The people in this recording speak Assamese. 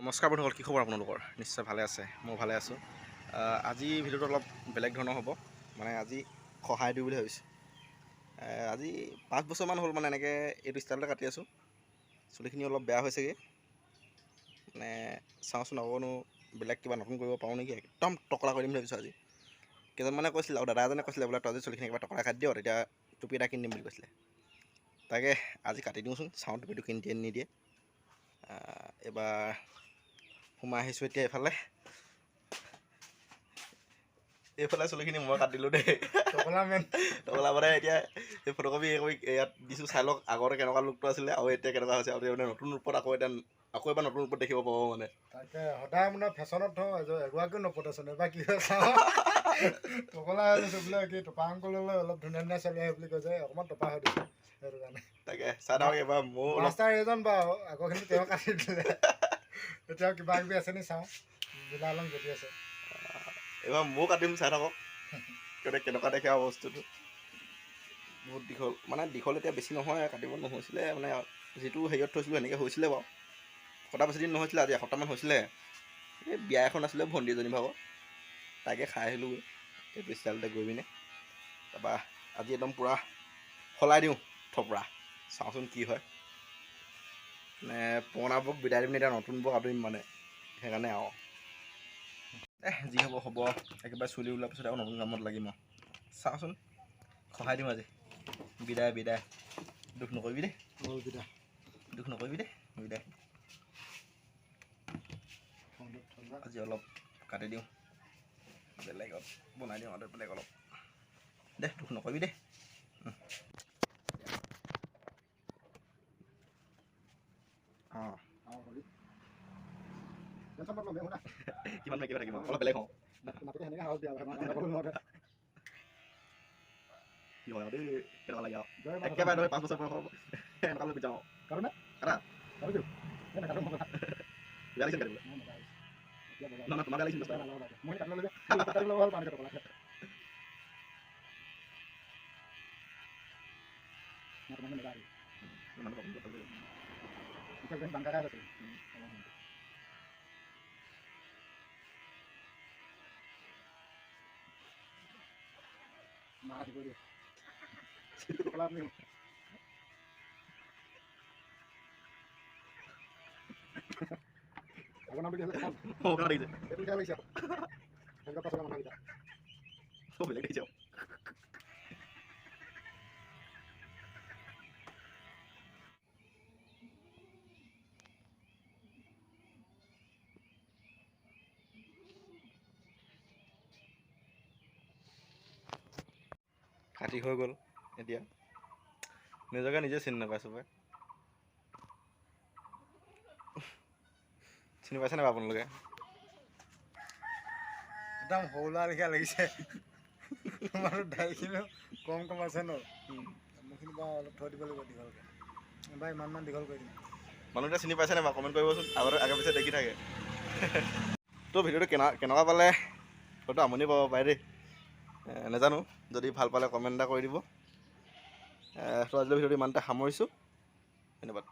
নমস্কাৰ বন্ধুসকল, কি খবৰ আপোনালোকৰ? নিশ্চয় ভালে আছে, মই ভালে আছোঁ। আজি ভিডিঅ'টো অলপ বেলেগ ধৰণৰ হ'ব। মানে আজি সহায় দিওঁ বুলি ভাবিছোঁ। আজি 5 বছৰমান হ'ল মানে এনেকৈ এইটো ষ্টাইলতে কাটি আছোঁ। চুলিখিনি অলপ বেয়া হৈছেগৈ, মানে চাওঁচোন আকৌনো বেলেগ কিবা নতুন কৰিব পাৰোঁ নেকি। একদম টকলা কৰি দিম বুলি ভাবিছোঁ আজি। কেইজনমানে কৈছিলে, আৰু দাদা এজনে কৈছিলে বোলে তই যদি চুলিখিনি কিবা টকলা কাটি দিয় তেতিয়া টুপি এটা কিনি দিম বুলি কৈছিলে। তাকে আজি কাটি দিওঁচোন, চাওঁ টুপিটো কিনি দিয়ে নিদিয়ে। এবাৰ সোমাই আহিছোঁ এতিয়া এইফালে চুলিখিনি মই কাটিলোঁ দেই। টকলা মানে এতিয়া এই ফটোকপি ইয়াত দিছোঁ, চাই লওক আগতে কেনেকুৱা লুকটো আছিলে আৰু এতিয়া কেনেকুৱা হৈছে, আৰু মানে নতুন ৰূপত আকৌ এবাৰ নতুন ৰূপত দেখিব পাব। মানে তাকে সদায় মানে ফেশ্বনত থওঁ, এগৰাকীও নপতেচোন। এবাৰ কি হয় চাওঁ, টকলা হৈ গৈছোঁ বোলে কি টপা আংকললৈ অলপ ধুনীয়া ধুনীয়া ছোৱালী আহে বুলি কৈছে, অকণমান টপা হৈ দিছে সেইটো কাৰণে। তাকে চাই থাকক এবাৰ মোৰ মাষ্টাৰ এইজন বাৰু আগৰখিনি তেওঁ কাটি দিলে, এতিয়াও কিবা কিবি আছে নি চাওঁ, জিলা আলম গতি আছে। এইবাৰ ময়ো কাটিম, চাই থাকক কেনেকুৱা দেখে আৰু বস্তুটো। বহুত দীঘল, মানে দীঘল এতিয়া বেছি নহয়, কাটিব নহৈছিলে মানে যিটো হেৰিয়ত থৈছিলোঁ সেনেকৈ হৈছিলে বাৰু। কটা বেছি দিন নহৈছিলে, আজি এসপ্তাহমান হৈছিলে। এই বিয়া এখন আছিলে ভণ্টি এজনী ভাগৰ, তাকে খাই আহিলোঁগৈ এইটো ষ্টাইলতে গৈ পিনে। তাৰপৰা আজি একদম পূৰা সলাই দিওঁ থপৰা, চাওঁচোন কি হয়। মানে পুৰণাবোৰক বিদায় দিম, এতিয়া নতুনবোৰক আদৰিম মানে, সেইকাৰণে আৰু যি হ'ব হ'ব। একেবাৰে চুলি ওলোৱাৰ পিছত আকৌ নতুন কামত লাগিম আৰু। চাওঁচোন, সহায় দিওঁ আজি। বিদায় দুখ নকৰিবি দেই, দুখ নকৰিবি দেই, বিদায়। আজি অলপ কাটি দিওঁ, বেলেগত বনাই দিওঁ আৰু বেলেগ অলপ দে, দুখ নকৰিবি দেই। অঁ কিমান কিবা থাকিব, অলপ বেলেগ হওঁ। কি হয় আৰু দেই, কেনেকুৱা লাগে আৰু একেবাৰে 5 বছৰ বয়স হ'ব এনেকুৱা লৈ যাওঁ কাটা বেয়া লাগিছে কাটিবলৈ। নহয় তোমাৰ বেয়া লাগিছিল কাটি হৈ গ'ল। এতিয়া নিজকে নিজে চিনি নাপাইছোঁ পাই। চিনি পাইছে নাই আপোনালোকে? একদম সৰু ল'ৰা লেখীয়া লাগিছে। তোমাৰো দাড়িখিনিও কম আছে ন, মোৰখিনি বাৰু অলপ থৈ দিব লাগিব দীঘলকৈ। এবাৰ ইমানমান দীঘল কৰি দিম। মানুহটোৱে চিনি পাইছে নাই বাৰু কমেণ্ট কৰিবচোন, আগে পিছে দেখি থাকে। তো ভিডিঅ'টো কেনেকুৱা পালে, হয়তো আমনি পাব পাৰে দেই, নাজানো। যদি ভাল পালে কমেণ্ট এটা কৰি দিব। তো আজিলৈ ভিডিঅ'টো ইমানতে সামৰিছোঁ, ধন্যবাদ।